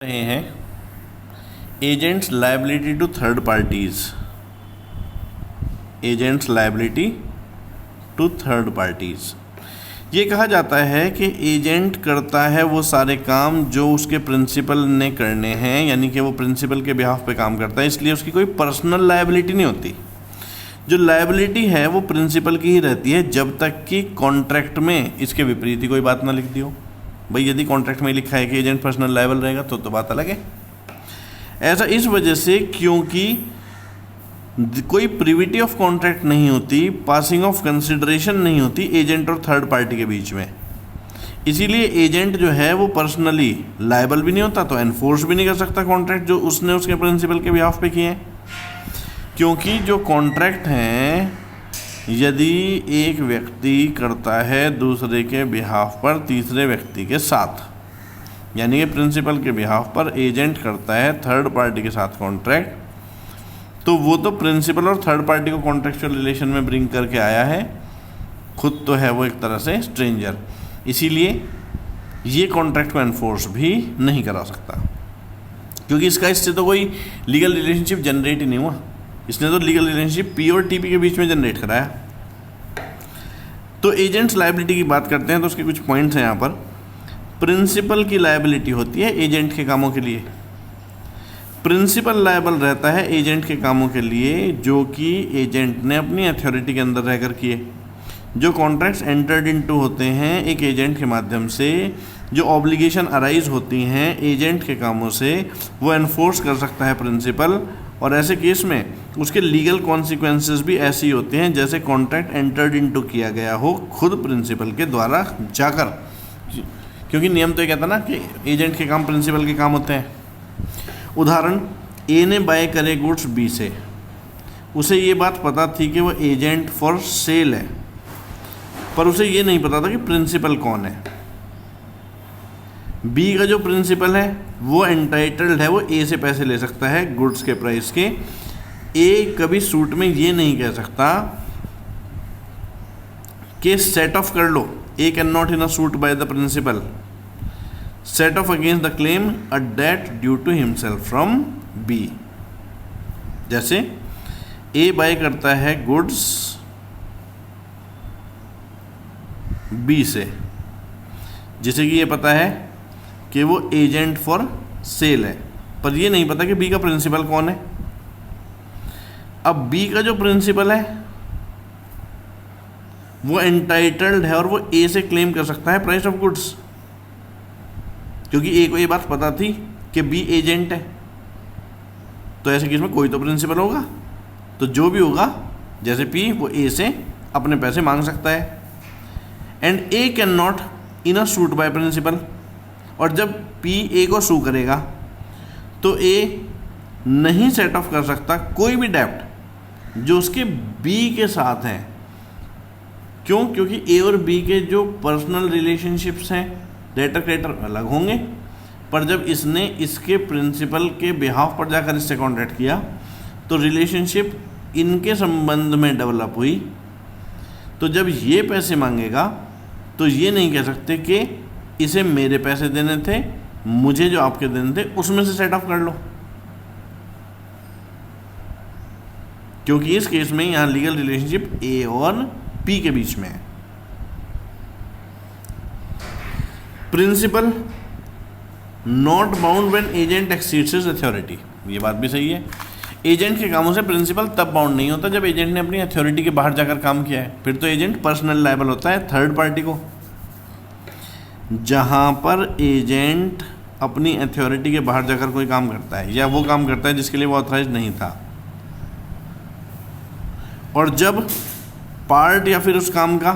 रहे हैं agents liability to third parties. Agents liability to third parties, ये कहा जाता है कि एजेंट करता है वो सारे काम जो उसके प्रिंसिपल ने करने हैं, यानी कि वो प्रिंसिपल के बिहाफ पे काम करता है, इसलिए उसकी कोई पर्सनल लायबिलिटी नहीं होती। जो लायबिलिटी है वो प्रिंसिपल की ही रहती है जब तक कि कॉन्ट्रैक्ट में इसके विपरीत ही कोई बात ना लिख दी हो। भाई यदि कॉन्ट्रैक्ट में लिखा है कि एजेंट पर्सनल लायबल रहेगा तो बात अलग है। ऐसा इस वजह से क्योंकि कोई प्रिविटी ऑफ कॉन्ट्रैक्ट नहीं होती, पासिंग ऑफ कंसिडरेशन नहीं होती एजेंट और थर्ड पार्टी के बीच में। इसीलिए एजेंट जो है वो पर्सनली लायबल भी नहीं होता, तो एनफोर्स भी नहीं कर सकता कॉन्ट्रैक्ट जो उसने उसके प्रिंसिपल के बिहाफ पे किए हैं। क्योंकि जो कॉन्ट्रैक्ट हैं, यदि एक व्यक्ति करता है दूसरे के बिहाफ पर तीसरे व्यक्ति के साथ, यानी कि प्रिंसिपल के बिहाफ पर एजेंट करता है थर्ड पार्टी के साथ कॉन्ट्रैक्ट, तो वो तो प्रिंसिपल और थर्ड पार्टी को कॉन्ट्रैक्चुअल रिलेशन में ब्रिंग करके आया है, खुद तो है वो एक तरह से स्ट्रेंजर। इसीलिए ये कॉन्ट्रैक्ट को एनफोर्स भी नहीं करा सकता, क्योंकि इससे तो कोई लीगल रिलेशनशिप जनरेट ही नहीं हुआ। इसने तो लीगल रिलेशनशिप पी और टीपी के बीच में जनरेट कराया। तो एजेंट्स लायबिलिटी की बात करते हैं तो उसके कुछ पॉइंट्स हैं यहाँ पर। प्रिंसिपल की लायबिलिटी होती है एजेंट के कामों के लिए। प्रिंसिपल लायबल रहता है एजेंट के कामों के लिए जो कि एजेंट ने अपनी अथॉरिटी के अंदर रहकर किए। जो कॉन्ट्रैक्ट्स एंटर्ड इनटू होते हैं एक एजेंट के माध्यम से, जो ऑब्लिगेशन अराइज होती हैं एजेंट के कामों से, वो एनफोर्स कर सकता है प्रिंसिपल। और ऐसे केस में उसके लीगल कॉन्सिक्वेंसेस भी ऐसे ही होते हैं जैसे कॉन्ट्रैक्ट एंटर्ड इनटू किया गया हो खुद प्रिंसिपल के द्वारा जाकर, क्योंकि नियम तो ये कहता ना कि एजेंट के काम प्रिंसिपल के काम होते हैं। उदाहरण, ए ने बाय करे गुड्स बी से, उसे ये बात पता थी कि वो एजेंट फॉर सेल है, पर उसे ये नहीं पता था कि प्रिंसिपल कौन है। बी का जो प्रिंसिपल है वो एंटाइटल्ड है, वो ए से पैसे ले सकता है गुड्स के प्राइस के। ए कभी सूट में ये नहीं कह सकता कि सेट ऑफ कर लो, A can not in a suit by the principal set off against the claim a debt due to himself from B. जैसे ए बाय करता है गुड्स बी से, जिसे कि ये पता है कि वो एजेंट फॉर सेल है, पर ये नहीं पता कि बी का प्रिंसिपल कौन है। अब बी का जो प्रिंसिपल है वो एंटाइटल्ड है और वो ए से क्लेम कर सकता है प्राइस ऑफ गुड्स, क्योंकि ए को ये बात पता थी कि बी एजेंट है। तो ऐसे केस में कोई तो प्रिंसिपल होगा, तो जो भी होगा जैसे पी, वो ए से अपने पैसे मांग सकता है। And A can not in a suit by principal, और जब पी ए को सू करेगा तो ए नहीं सेट ऑफ कर सकता कोई भी डेब्ट जो उसके बी के साथ हैं। क्यों? क्योंकि ए और बी के जो पर्सनल रिलेशनशिप्स हैं, डेटर क्रेडिटर अलग होंगे, पर जब इसने इसके प्रिंसिपल के बिहाफ पर जाकर इससे कॉन्ट्रैक्ट किया तो रिलेशनशिप इनके संबंध में डेवलप हुई। तो जब ये पैसे मांगेगा तो ये नहीं कह सकते कि इसे मेरे पैसे देने थे, मुझे जो आपके देने थे उसमें से सेट ऑफ कर लो, क्योंकि इस केस में यहां लीगल रिलेशनशिप ए और पी के बीच में है। Principal not bound when agent exceeds his authority, ये बात भी सही है। एजेंट के कामों से प्रिंसिपल तब बाउंड नहीं होता जब एजेंट ने अपनी अथॉरिटी के बाहर जाकर काम किया है, फिर तो एजेंट पर्सनल लायबल होता है थर्ड पार्टी को। जहां पर एजेंट अपनी अथॉरिटी के बाहर जाकर कोई काम करता है या वो काम करता है जिसके लिए वो ऑथराइज नहीं था, और जब पार्ट या फिर उस काम का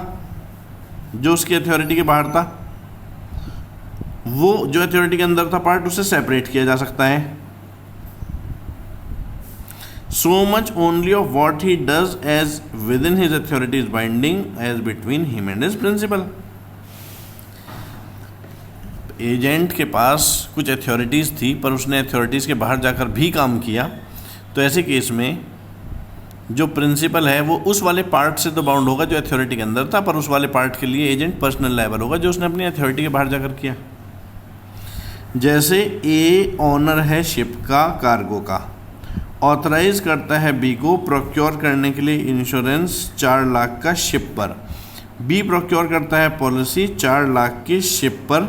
जो उसकी अथॉरिटी के बाहर था, वो जो अथॉरिटी के अंदर था पार्ट, उसे सेपरेट किया जा सकता है। So much only of what he does as within his authority is binding as between him and his principal. Agent के पास कुछ अथॉरिटीज़ थी पर उसने अथॉरिटीज़ के बाहर जाकर भी काम किया, तो ऐसे केस में जो प्रिंसिपल है वो उस वाले पार्ट से तो बाउंड होगा जो अथॉरिटी के अंदर था, पर उस वाले पार्ट के लिए एजेंट पर्सनल लायबल होगा जो उसने अपनी अथॉरिटी के बाहर जाकर किया। जैसे ए ऑनर है शिप का, कार्गो का, ऑथराइज करता है बी को प्रोक्योर करने के लिए इंश्योरेंस 4 लाख का शिप पर। बी प्रोक्योर करता है पॉलिसी 4 लाख की शिप पर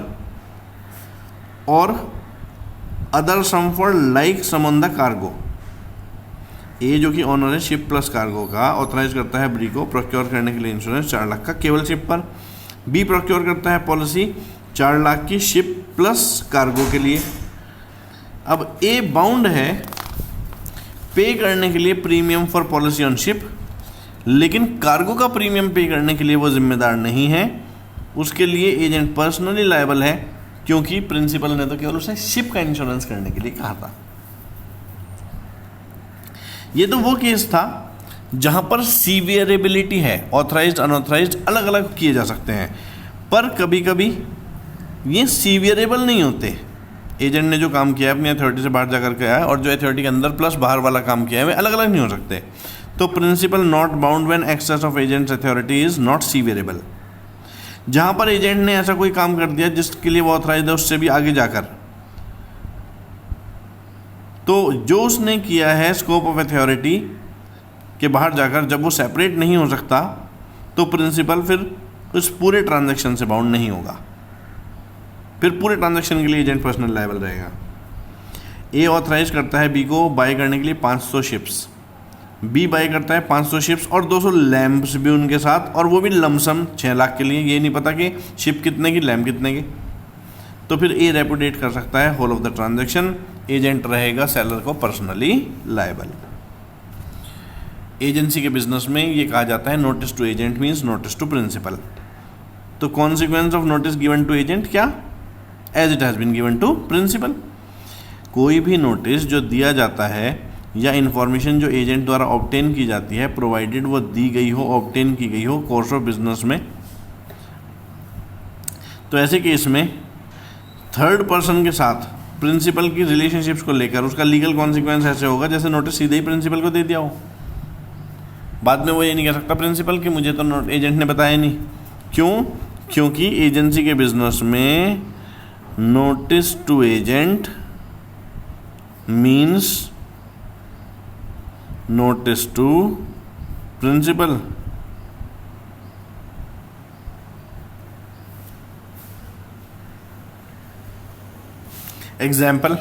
और other some for like some on the cargo. A जो कि ऑनर है शिप प्लस कार्गो का, ऑथराइज करता है बी को प्रोक्योर करने के लिए इंश्योरेंस 4 लाख का केवल शिप पर। बी प्रोक्योर करता है पॉलिसी 4 लाख की शिप प्लस कार्गो के लिए। अब ए बाउंड है पे करने के लिए premium for policy on ship, लेकिन कार्गो का प्रीमियम पे करने के लिए वो जिम्मेदार नहीं है, उसके लिए एजेंट पर्सनली लायबल है, क्योंकि प्रिंसिपल ने तो केवल उसे शिप का इंश्योरेंस करने के लिए कहा था। ये तो वो केस था जहां पर सीवियरेबिलिटी है, ऑथराइज्ड अनऑथराइज्ड अलग अलग किए जा सकते हैं, पर कभी कभी ये सीवियरेबल नहीं होते। एजेंट ने जो काम किया है अपनी अथॉरिटी से बाहर जाकर के आया और जो अथॉरिटी के अंदर प्लस बाहर वाला काम किया है वे अलग अलग नहीं हो सकते। तो principal not bound when excess of agents authority is not severable. जहां पर एजेंट ने ऐसा कोई काम कर दिया जिसके लिए वो ऑथराइज है उससे भी आगे जाकर, तो जो उसने किया है स्कोप ऑफ अथॉरिटी के बाहर जाकर, जब वो सेपरेट नहीं हो सकता तो प्रिंसिपल फिर उस पूरे ट्रांजैक्शन से बाउंड नहीं होगा, फिर पूरे ट्रांजैक्शन के लिए एजेंट पर्सनल लायबल रहेगा। ए ऑथराइज करता है बी को बाय करने के लिए 500 शिप्स, बी बाय करता है 500 शिप्स और 200 लैंप्स भी उनके साथ, और वो भी लमसम 6 लाख के लिए। ये नहीं पता कि शिप कितने की लैंप कितने की। तो फिर ए रेपुटेट कर सकता है whole of the transaction, agent रहेगा सेलर को पर्सनली लायबल। एजेंसी के बिजनेस में ये कहा जाता है notice to agent means notice to principal. तो consequence of notice given to agent क्या? As it has been given to principal. कोई भी नोटिस जो दिया जाता है या इन्फॉर्मेशन जो एजेंट द्वारा ऑब्टेन की जाती है, प्रोवाइडेड वो दी गई हो, ऑब्टेन की गई हो कोर्स ऑफ बिजनेस में, तो ऐसे केस में थर्ड पर्सन के साथ प्रिंसिपल की रिलेशनशिप्स को लेकर उसका लीगल कॉन्सिक्वेंस ऐसे होगा जैसे नोटिस सीधे ही प्रिंसिपल को दे दिया हो। बाद में वो ये नहीं कह सकता प्रिंसिपल कि मुझे तो एजेंट ने बताया नहीं। क्यों? क्योंकि एजेंसी के बिजनेस में notice to agent means notice to principal. Example,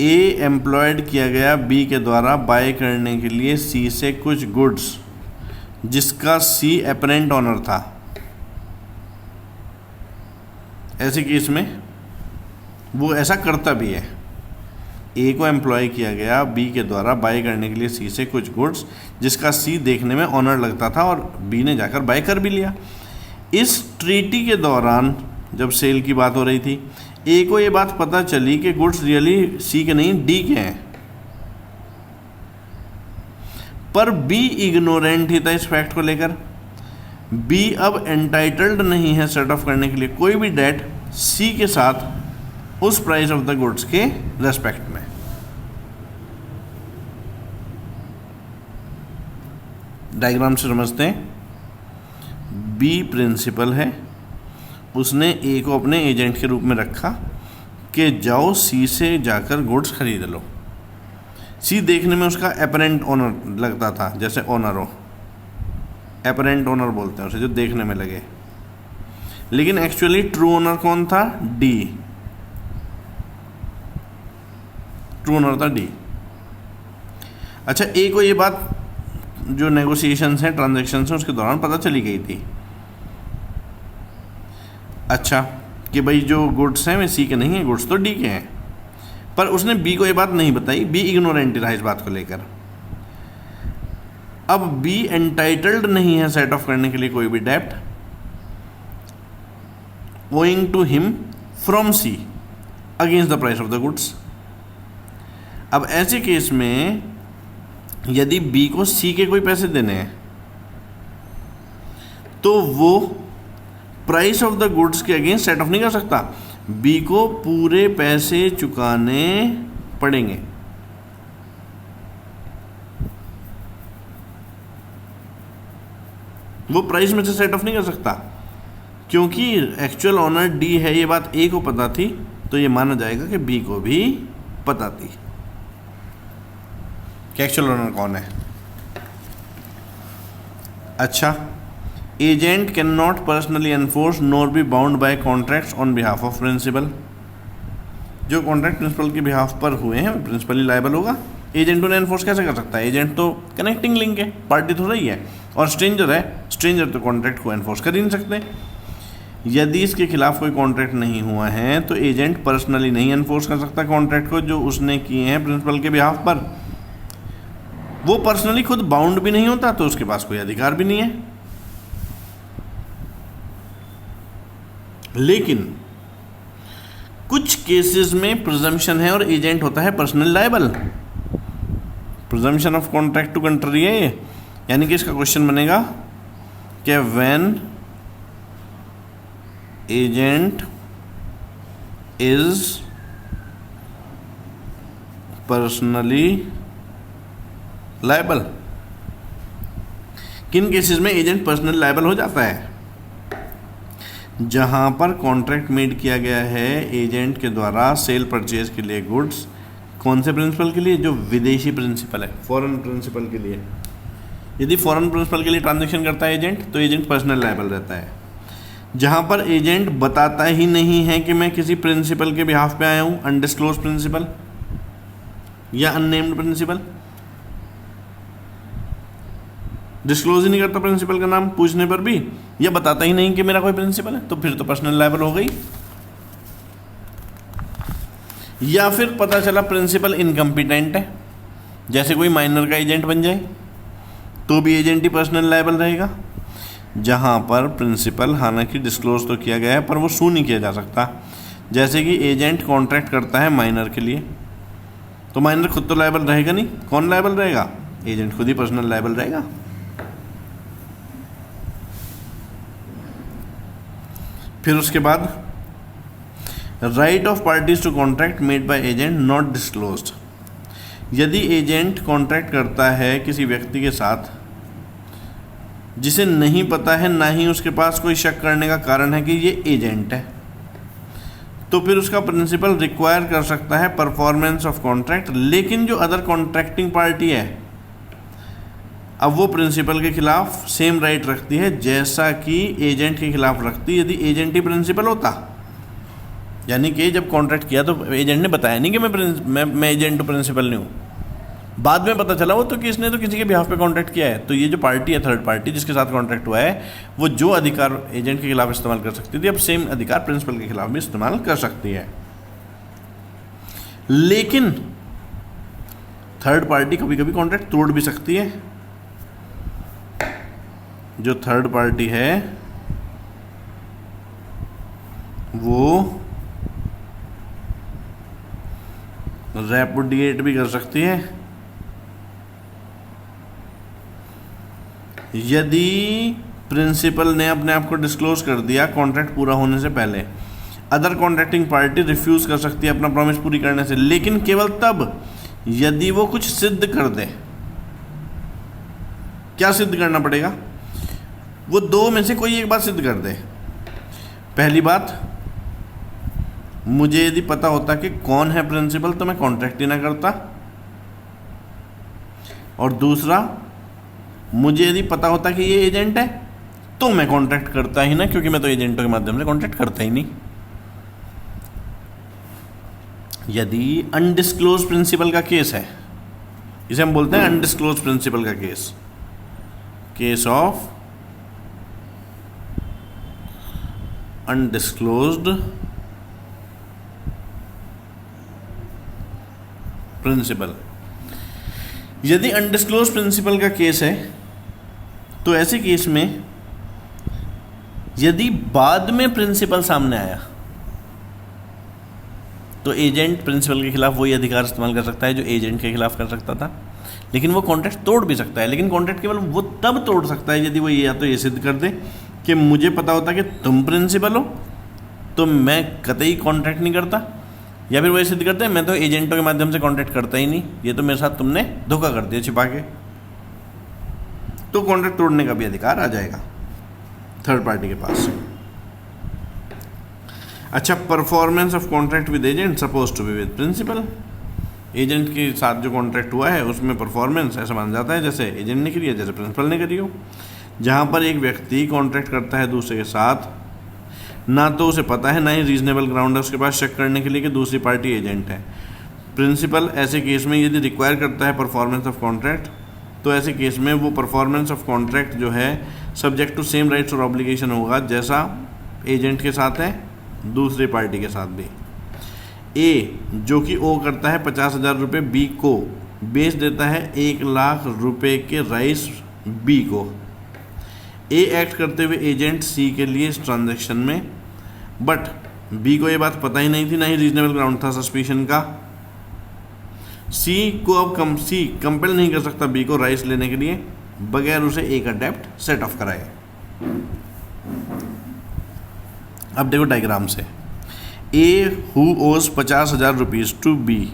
A employed किया गया बी के द्वारा बाय करने के लिए सी से कुछ गुड्स जिसका सी अपरेंट ऑनर था। ऐसे केस में वो ऐसा करता भी है। ए को एम्प्लॉय किया गया बी के द्वारा बाय करने के लिए सी से कुछ गुड्स जिसका सी देखने में ऑनर लगता था और बी ने जाकर बाय कर भी लिया। इस ट्रीटी के दौरान जब सेल की बात हो रही थी, ए को ये बात पता चली कि गुड्स रियली सी के नहीं डी के हैं, पर बी इग्नोरेंट ही था इस फैक्ट को लेकर। बी अब एंटाइटल्ड नहीं है सेट ऑफ करने के लिए कोई भी डेट सी के साथ उस प्राइस ऑफ द गुड्स के रेस्पेक्ट में। डायग्राम से समझते हैं। बी प्रिंसिपल है, उसने ए को अपने एजेंट के रूप में रखा कि जाओ सी से जाकर गुड्स खरीद लो। सी देखने में उसका अपरेंट ओनर लगता था, जैसे ओनर हो, अपरेंट ओनर बोलते हैं उसे, जो देखने में लगे, लेकिन एक्चुअली ट्रू ओनर कौन था? डी। ट्रू ओनर था डी। अच्छा, ए को ये बात जो नेगोशिएशंस हैं, ट्रांजैक्शंस हैं, उसके दौरान पता चली गई थी, अच्छा, कि भाई जो गुड्स हैं वे सी के नहीं हैं, गुड्स तो डी के हैं, पर उसने बी को ये बात नहीं बताई। बी इग्नोरेंट रहा इस बात को लेकर। अब बी एंटाइटल्ड नहीं है सेट ऑफ करने के लिए कोई भी डेप्ट owing to him from C against the price of the goods. अब ऐसे केस में यदि बी को सी के कोई पैसे देने हैं तो वो प्राइस ऑफ द गुड्स के अगेंस्ट सेट ऑफ नहीं कर सकता। बी को पूरे पैसे चुकाने पड़ेंगे। वो प्राइस में से सेट ऑफ नहीं कर सकता, क्योंकि एक्चुअल ऑनर डी है, ये बात ए को पता थी, तो ये माना जाएगा कि बी को भी पता थी कि एक्चुअल ओनर कौन है। अच्छा, agent can not personally enforce nor be bound by contracts on behalf of principal. जो कॉन्ट्रैक्ट प्रिंसिपल के बिहाफ पर हुए हैं वो प्रिंसिपली लायबल होगा। एजेंट उन्हें एनफोर्स कैसे कर सकता है? एजेंट तो कनेक्टिंग लिंक है, पार्टी थोड़ा ही है, और स्ट्रेंजर है, स्ट्रेंजर तो कॉन्ट्रैक्ट को एनफोर्स कर ही नहीं सकते। यदि इसके खिलाफ कोई कॉन्ट्रैक्ट नहीं हुआ है तो एजेंट पर्सनली नहीं एनफोर्स कर सकता कॉन्ट्रैक्ट को जो उसने किए हैं प्रिंसिपल के बिहाफ पर। वो पर्सनली खुद बाउंड भी नहीं होता तो उसके पास कोई अधिकार भी नहीं है। लेकिन कुछ केसेस में प्रिजम्पशन है और एजेंट होता है personal liable. Presumption of contract to contrary है ये, यानी कि इसका क्वेश्चन बनेगा कि when agent is personally liable. किन केसेस में एजेंट पर्सनल लायबल हो जाता है? जहां पर कॉन्ट्रैक्ट मेड किया गया है एजेंट के द्वारा सेल परचेज के लिए गुड्स, कौन से प्रिंसिपल के लिए? जो विदेशी प्रिंसिपल है, फॉरेन प्रिंसिपल के लिए। यदि फॉरेन प्रिंसिपल के लिए ट्रांजैक्शन करता है एजेंट तो एजेंट पर्सनल लायबल रहता है। जहां पर एजेंट बताता ही नहीं है कि मैं किसी प्रिंसिपल के बिहाफ पे आया हूं, अनडिस्क्लोज प्रिंसिपल या अननेम्ड प्रिंसिपल, डिस्क्लोज ही नहीं करता प्रिंसिपल का नाम पूछने पर भी, या बताता ही नहीं कि मेरा कोई प्रिंसिपल है, तो फिर तो पर्सनल लायबल हो गई। या फिर पता चला प्रिंसिपल इनकम्पिटेंट है, जैसे कोई माइनर का एजेंट बन जाए तो भी एजेंट ही पर्सनल लायबल रहेगा। जहां पर प्रिंसिपल हालांकि डिस्क्लोज तो किया गया है पर वो सू नहीं किया जा सकता, जैसे कि एजेंट कॉन्ट्रैक्ट करता है माइनर के लिए, तो माइनर खुद तो लायबल रहेगा नहीं, कौन लायबल रहेगा? एजेंट खुद ही पर्सनल लायबल रहेगा। फिर उसके बाद right of parties to contract made by agent not disclosed. यदि एजेंट कॉन्ट्रैक्ट करता है किसी व्यक्ति के साथ जिसे नहीं पता है, ना ही उसके पास कोई शक करने का कारण है कि ये एजेंट है, तो फिर उसका प्रिंसिपल रिक्वायर कर सकता है परफॉर्मेंस ऑफ कॉन्ट्रैक्ट। लेकिन जो अदर कॉन्ट्रैक्टिंग पार्टी है अब वो प्रिंसिपल के खिलाफ सेम राइट रखती है जैसा कि एजेंट के खिलाफ रखती यदि एजेंट ही प्रिंसिपल होता। यानी कि जब कॉन्ट्रैक्ट किया तो एजेंट ने बताया नहीं कि मैं एजेंट प्रिंसिपल नहीं हूँ, बाद में पता चला वो तो कि इसने तो किसी के बिहाफ पे कॉन्ट्रैक्ट किया है। तो ये जो पार्टी है थर्ड पार्टी जिसके साथ कॉन्ट्रैक्ट हुआ है वो जो अधिकार एजेंट के खिलाफ इस्तेमाल कर सकती थी अब सेम अधिकार प्रिंसिपल के खिलाफ भी इस्तेमाल कर सकती है। लेकिन थर्ड पार्टी कभी कभी कॉन्ट्रैक्ट तोड़ भी सकती है। जो थर्ड पार्टी है वो रेपुडिएट भी कर सकती है यदि प्रिंसिपल ने अपने आप को डिस्क्लोज कर दिया कॉन्ट्रैक्ट पूरा होने से पहले। अदर कॉन्ट्रैक्टिंग पार्टी रिफ्यूज कर सकती है अपना प्रॉमिस पूरी करने से, लेकिन केवल तब यदि वो कुछ सिद्ध कर दे। क्या सिद्ध करना पड़ेगा? वो दो में से कोई एक बात सिद्ध कर दे। पहली बात, मुझे यदि पता होता कि कौन है प्रिंसिपल तो मैं कॉन्ट्रैक्ट ही ना करता। और दूसरा, मुझे यदि पता होता कि ये एजेंट है तो मैं कॉन्ट्रैक्ट करता ही ना, क्योंकि मैं तो एजेंटों के माध्यम से कॉन्ट्रैक्ट करता ही नहीं। यदि अनडिस्क्लोज प्रिंसिपल का केस है, इसे हम बोलते हैं अनडिस्क्लोज प्रिंसिपल का case, case of undisclosed principal. यदि अनडिस्क्लोज प्रिंसिपल का केस है तो ऐसे केस में यदि बाद में प्रिंसिपल सामने आया तो एजेंट प्रिंसिपल के खिलाफ वही अधिकार इस्तेमाल कर सकता है जो एजेंट के खिलाफ कर सकता था, लेकिन वो कॉन्ट्रैक्ट तोड़ भी सकता है। लेकिन कॉन्ट्रैक्ट केवल वो तब तोड़ सकता है यदि वो या तो ये सिद्ध कर दे कि मुझे पता होता कि तुम प्रिंसिपल हो तो मैं कतई कॉन्ट्रैक्ट नहीं करता, या फिर वो ये सिद्ध करते हैं मैं तो एजेंटों के माध्यम से कॉन्ट्रैक्ट करता ही नहीं, ये तो मेरे साथ तुमने धोखा कर दिया छिपा के, तो कॉन्ट्रैक्ट तोड़ने का भी अधिकार आ जाएगा थर्ड पार्टी के पास। अच्छा, performance of contract with agent suppose to be with principal. Agent के साथ जो कॉन्ट्रैक्ट हुआ है उसमें परफॉर्मेंस ऐसा माना जाता है जैसे एजेंट ने करी है, जैसे प्रिंसिपल ने करी हो। जहाँ पर एक व्यक्ति कॉन्ट्रैक्ट करता है दूसरे के साथ, ना तो उसे पता है ना ही रीजनेबल ग्राउंड है उसके पास शक करने के लिए कि दूसरी पार्टी एजेंट है। प्रिंसिपल ऐसे केस में यदि रिक्वायर करता है परफॉर्मेंस ऑफ कॉन्ट्रैक्ट, तो ऐसे केस में वो परफॉर्मेंस ऑफ कॉन्ट्रैक्ट जो है सब्जेक्ट टू सेम राइट्स और ऑब्लिगेशन होगा जैसा एजेंट के साथ है दूसरी पार्टी के साथ भी। ए जो कि ओ करता है 50,000 रुपये बी को, बेच देता है 1,00,000 रुपये के राइस बी को। ए एक्ट करते हुए एजेंट सी के लिए इस ट्रांजैक्शन में, बट बी को ये बात पता ही नहीं थी, ना ही रीजनेबल ग्राउंड था सस्पिशन का। सी को अब सी कंपेल नहीं कर सकता बी को राइस लेने के लिए बगैर उसे ए का डेप्ट सेट ऑफ कराए। अब देखो डायग्राम से, A who owes 50,000 rupees to be,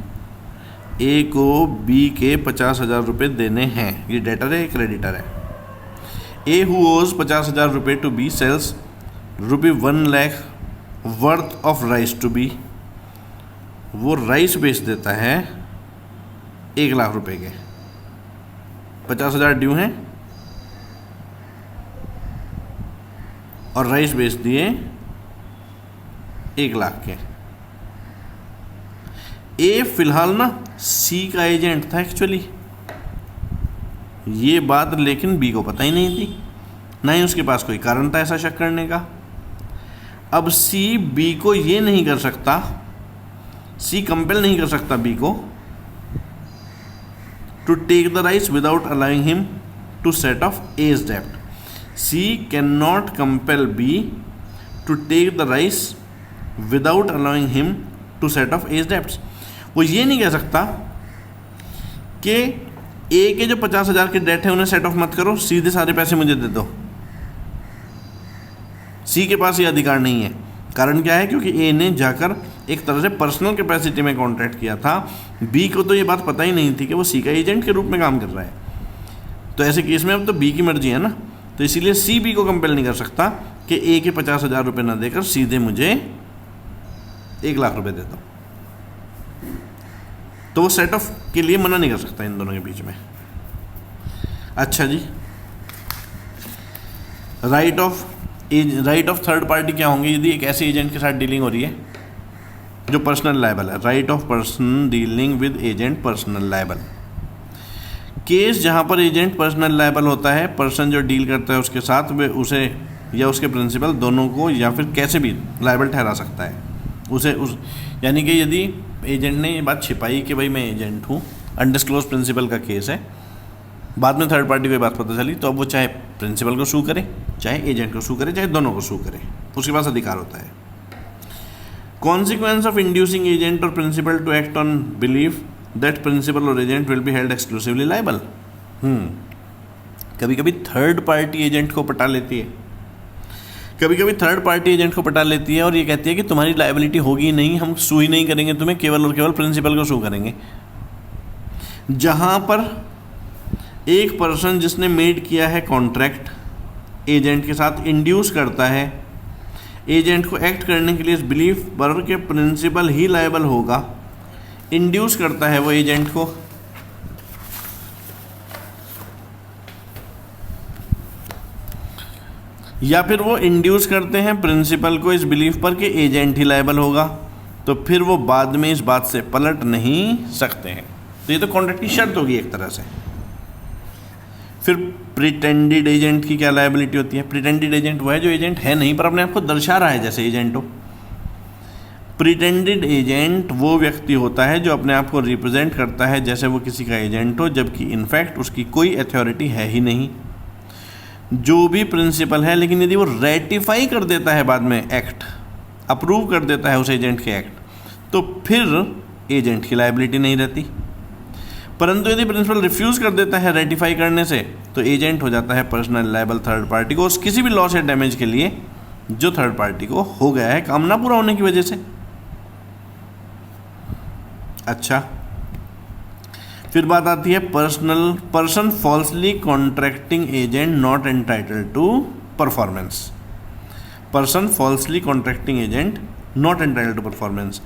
ए को बी के 50,000 रुपये देने हैं। ये डेटर है, क्रेडिटर है। ए हु ओज 50,000 रुपये to be sells ₹1,00,000 worth of rice to be, वो राइस बेच देता है 1,00,000 रुपये के। 50,000 ड्यू हैं और राइस बेच दिए 1,00,000 के। ए फिलहाल ना सी का एजेंट था एक्चुअली, ये बात लेकिन बी को पता ही नहीं थी, ना ही उसके पास कोई कारण था ऐसा शक करने का। अब सी बी को ये नहीं कर सकता, सी कंपेल नहीं कर सकता बी को to take the rice without allowing him to set off as डेप्ट। C can not compel B to take the rice without allowing him to set off as debts. वो ये नहीं कह सकता कि ए के जो 50,000 के डेट है उन्हें सेट ऑफ मत करो, सीधे सारे पैसे मुझे दे दो। सी के पास ये अधिकार नहीं है। कारण क्या है? क्योंकि ए ने जाकर एक तरह से पर्सनल कैपेसिटी में कॉन्ट्रैक्ट किया था, बी को तो ये बात पता ही नहीं थी कि वो सी का एजेंट के रूप में काम कर रहा है। तो ऐसे केस में अब तो बी की मर्जी है ना, तो इसीलिए सी बी को कंपेल नहीं कर सकता कि ए के 50,000 रुपये ना देकर सीधे मुझे 1,00,000 रुपये दे दो। तो वो सेट ऑफ के लिए मना नहीं कर सकता इन दोनों के बीच में। अच्छा जी, राइट ऑफ थर्ड पार्टी क्या होंगे यदि एक ऐसे एजेंट के साथ डीलिंग हो रही है जो पर्सनल लायबल है? Right of person dealing with agent personal liable. Case जहां पर एजेंट पर्सनल लायबल होता है, पर्सन जो डील करता है उसके साथ वे उसे या उसके प्रिंसिपल दोनों को या फिर कैसे भी लायबल ठहरा सकता है उसे यानी कि यदि एजेंट ने ये बात छिपाई कि भाई मैं एजेंट हूँ, अनडिस्क्लोज प्रिंसिपल का केस है, बाद में थर्ड पार्टी को ये बात पता चली, तो अब वो चाहे प्रिंसिपल को सू करे, चाहे एजेंट को सू करे, चाहे दोनों को सू करे, उसके पास अधिकार होता है। कॉन्सिक्वेंस ऑफ इंड्यूसिंग एजेंट और principal to act on belief that principal और agent will be held exclusively liable. कभी कभी थर्ड पार्टी एजेंट को पटा लेती है, कभी कभी थर्ड पार्टी एजेंट को पटा लेती है और ये कहती है कि तुम्हारी लायबिलिटी होगी नहीं, हम सू ही नहीं करेंगे तुम्हें, केवल और केवल प्रिंसिपल को सू करेंगे। जहां पर एक पर्सन जिसने मेड किया है कॉन्ट्रैक्ट एजेंट के साथ इंड्यूस करता है एजेंट को एक्ट करने के लिए इस बिलीफ पर कि प्रिंसिपल ही लायबल होगा, इंड्यूस करता है वो एजेंट को, या फिर वो इंड्यूस करते हैं प्रिंसिपल को इस बिलीफ पर कि एजेंट ही लायबल होगा, तो फिर वो बाद में इस बात से पलट नहीं सकते हैं। तो ये तो कॉन्ट्रैक्ट की शर्त होगी एक तरह से। फिर प्रिटेंडेड एजेंट की क्या लायबिलिटी होती है? प्रिटेंडेड एजेंट वो है जो एजेंट है नहीं पर अपने आप को दर्शा रहा है जैसे एजेंट हो। प्रिटेंडेड एजेंट वो व्यक्ति होता है जो अपने आप को रिप्रेजेंट करता है जैसे वो किसी का एजेंट हो, जबकि इनफैक्ट उसकी कोई अथॉरिटी है ही नहीं। जो भी प्रिंसिपल है, लेकिन यदि वो रेटिफाई कर देता है बाद में एक्ट, अप्रूव कर देता है उस एजेंट के एक्ट, तो फिर एजेंट की लायबिलिटी नहीं रहती। परंतु यदि प्रिंसिपल रिफ्यूज़ कर देता है रेटिफाई करने से, तो एजेंट हो जाता है पर्सनल लायबल थर्ड पार्टी को उस किसी भी लॉस या डैमेज के लिए जो थर्ड पार्टी को हो गया है काम ना पूरा होने की वजह से। अच्छा, फिर बात आती है person falsely contracting agent not entitled to performance. Person falsely contracting agent not entitled to performance.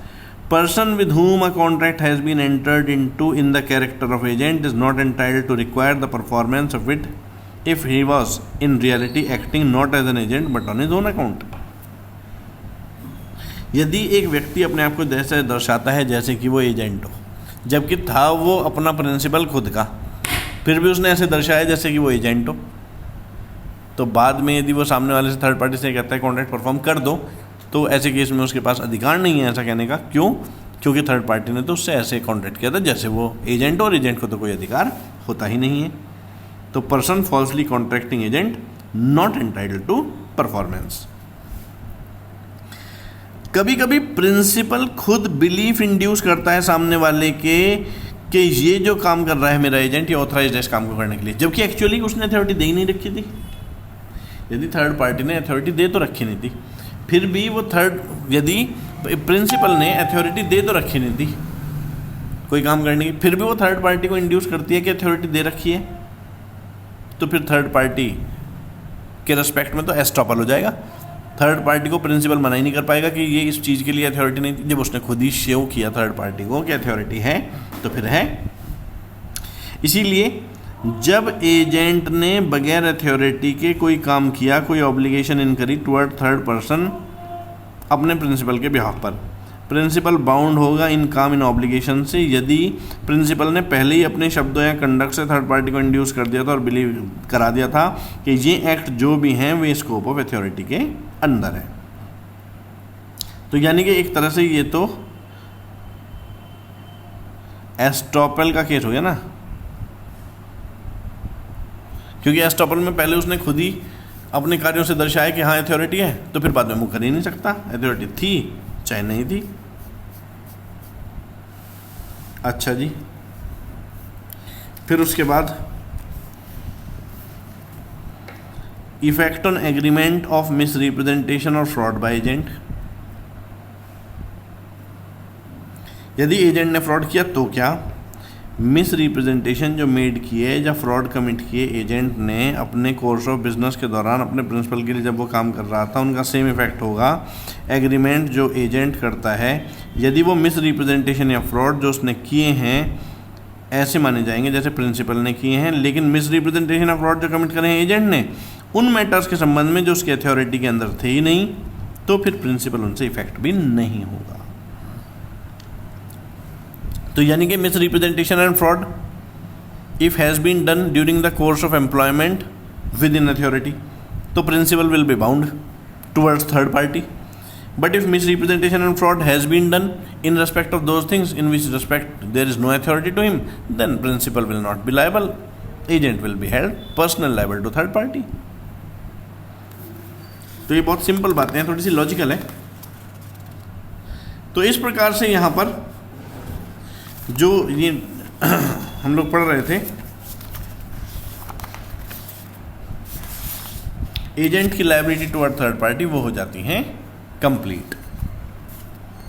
Person with whom a contract has been entered into in the character of agent is not entitled to require the performance of it if he was in reality acting not as an agent but on his own account. यदि एक व्यक्ति अपने आप को जैसे दर्शाता है जैसे कि वो एजेंट हो, जबकि था वो अपना प्रिंसिपल खुद का, फिर भी उसने ऐसे दर्शाया जैसे कि वो एजेंट हो, तो बाद में यदि वो सामने वाले से थर्ड पार्टी से कहता है कॉन्ट्रैक्ट परफॉर्म कर दो, तो ऐसे केस में उसके पास अधिकार नहीं है ऐसा कहने का. क्यों? क्योंकि थर्ड पार्टी ने तो उससे ऐसे कॉन्ट्रैक्ट किया था जैसे वो एजेंट हो, और एजेंट को तो कोई अधिकार होता ही नहीं है. तो person falsely contracting agent not entitled to performance. कभी कभी प्रिंसिपल खुद बिलीफ इंड्यूस करता है सामने वाले के कि ये जो काम कर रहा है मेरा एजेंट, ये ऑथराइज्ड है इस काम को करने के लिए, जबकि एक्चुअली उसने अथॉरिटी दे ही नहीं रखी थी. यदि थर्ड पार्टी ने अथॉरिटी दे तो रखी नहीं थी, फिर भी वो यदि प्रिंसिपल ने अथॉरिटी दे तो रखी नहीं थी कोई काम करने की, फिर भी वो थर्ड पार्टी को इंड्यूस करती है कि अथॉरिटी दे रखी है, तो फिर थर्ड पार्टी के रेस्पेक्ट में तो एस्टॉपल हो जाएगा. थर्ड पार्टी को प्रिंसिपल मना ही नहीं कर पाएगा कि ये इस चीज़ के लिए अथॉरिटी नहीं थी. जब उसने खुद ही शो किया थर्ड पार्टी को कि अथॉरिटी है, तो फिर है. इसीलिए जब एजेंट ने बगैर अथॉरिटी के कोई काम किया, कोई obligation inquiry toward third person अपने प्रिंसिपल के बिहाफ पर, प्रिंसिपल बाउंड होगा इन काम इन ऑब्लिगेशन से यदि प्रिंसिपल ने पहले ही अपने शब्दों या कंडक्ट से थर्ड पार्टी को इंड्यूस कर दिया था और बिलीव करा दिया था कि ये एक्ट जो भी हैं वे स्कोप ऑफ अथॉरिटी के अंदर है. तो यानी कि एक तरह से ये तो एस्टॉपल का केस हो गया ना, क्योंकि एस्टॉपल में पहले उसने खुद ही अपने कार्यों से दर्शाया कि हाँ अथॉरिटी है, तो फिर बाद में मुँह कर ही नहीं सकता, अथॉरिटी थी चाहे नहीं थी. अच्छा जी, फिर उसके बाद effect on agreement of miss representation और फ्रॉड बाय एजेंट. यदि एजेंट ने फ्रॉड किया तो क्या? मिस रिप्रेजेंटेशन जो मेड किए या फ्रॉड कमिट किए एजेंट ने अपने कोर्स ऑफ बिजनेस के दौरान अपने प्रिंसिपल के लिए जब वो काम कर रहा था, उनका सेम इफेक्ट होगा एग्रीमेंट जो एजेंट करता है. यदि वो मिस रिप्रेजेंटेशन या फ्रॉड जो उसने किए हैं ऐसे माने जाएंगे जैसे प्रिंसिपल ने किए हैं, लेकिन मिस रिप्रेजेंटेशन या फ्रॉड जो कमिट करे हैं एजेंट ने उन मैटर्स के संबंध में जो उसके अथॉरिटी के अंदर थे ही नहीं, तो फिर प्रिंसिपल उनसे इफेक्ट भी नहीं होगा. तो यानी कि misrepresentation and fraud if has been done during the course of employment within authority, तो principal will be bound towards third party. But if misrepresentation and fraud has been done in respect of those things in which respect there is no authority to him, then principal will not be liable, agent will be held personal liable to third party. तो ये बहुत simple बातें हैं, थोड़ी सी logical है. तो इस प्रकार से यहाँ पर जो ये हम लोग पढ़ रहे थे एजेंट की लायबिलिटी टुवर्ड थर्ड पार्टी, वो हो जाती हैं कंप्लीट.